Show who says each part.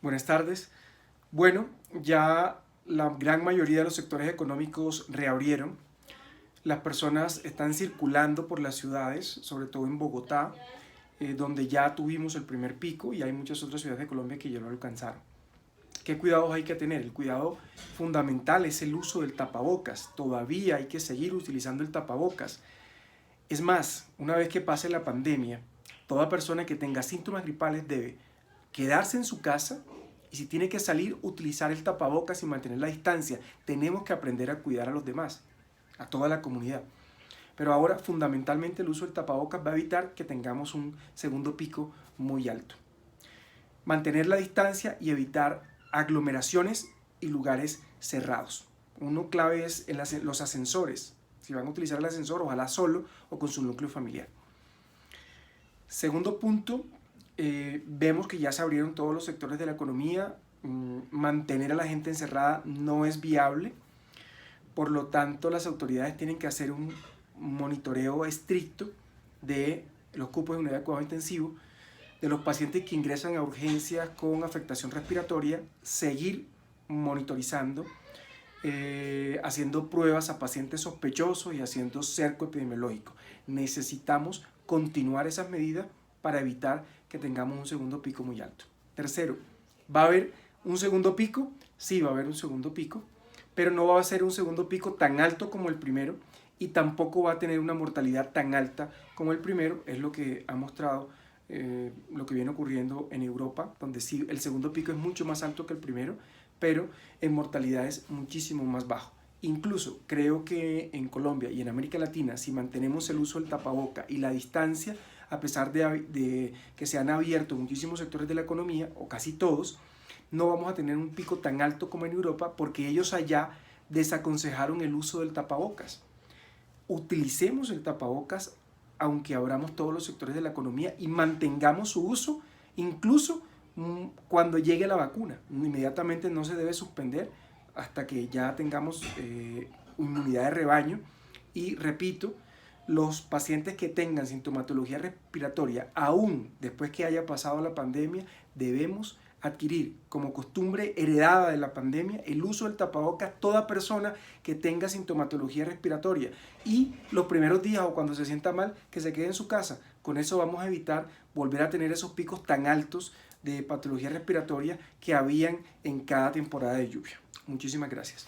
Speaker 1: Buenas tardes. Bueno, ya la gran mayoría de los sectores económicos reabrieron. Las personas están circulando por las ciudades, sobre todo en Bogotá, donde ya tuvimos el primer pico y hay muchas otras ciudades de Colombia que ya lo alcanzaron. ¿Qué cuidados hay que tener? El cuidado fundamental es el uso del tapabocas. Todavía hay que seguir utilizando el tapabocas. Es más, una vez que pase la pandemia, toda persona que tenga síntomas gripales debe quedarse en su casa y si tiene que salir, utilizar el tapabocas y mantener la distancia. Tenemos que aprender a cuidar a los demás, a toda la comunidad. Pero ahora, fundamentalmente, el uso del tapabocas va a evitar que tengamos un segundo pico muy alto. Mantener la distancia y evitar aglomeraciones y lugares cerrados. Uno clave es los ascensores. Si van a utilizar el ascensor, ojalá solo o con su núcleo familiar. Segundo punto, vemos que ya se abrieron todos los sectores de la economía. Mantener a la gente encerrada no es viable. Por lo tanto, las autoridades tienen que hacer un monitoreo estricto de los cupos de unidad de cuidado intensivo, de los pacientes que ingresan a urgencias con afectación respiratoria, seguir monitorizando, haciendo pruebas a pacientes sospechosos y haciendo cerco epidemiológico. Necesitamos continuar esas medidas para evitar que tengamos un segundo pico muy alto. Tercero, ¿va a haber un segundo pico? Sí, va a haber un segundo pico, pero no va a ser un segundo pico tan alto como el primero y tampoco va a tener una mortalidad tan alta como el primero. Es lo que ha mostrado lo que viene ocurriendo en Europa, donde sí el segundo pico es mucho más alto que el primero, pero en mortalidad es muchísimo más bajo. Incluso creo que en Colombia y en América Latina, si mantenemos el uso del tapaboca y la distancia, a pesar de que se han abierto muchísimos sectores de la economía, o casi todos, no vamos a tener un pico tan alto como en Europa porque ellos allá desaconsejaron el uso del tapabocas. Utilicemos el tapabocas aunque abramos todos los sectores de la economía y mantengamos su uso incluso cuando llegue la vacuna. Inmediatamente no se debe suspender hasta que ya tengamos inmunidad de rebaño. Y repito, los pacientes que tengan sintomatología respiratoria, aún después que haya pasado la pandemia, debemos adquirir como costumbre heredada de la pandemia el uso del tapabocas toda persona que tenga sintomatología respiratoria y los primeros días o cuando se sienta mal que se quede en su casa. Con eso vamos a evitar volver a tener esos picos tan altos de patología respiratoria que habían en cada temporada de lluvia. Muchísimas gracias.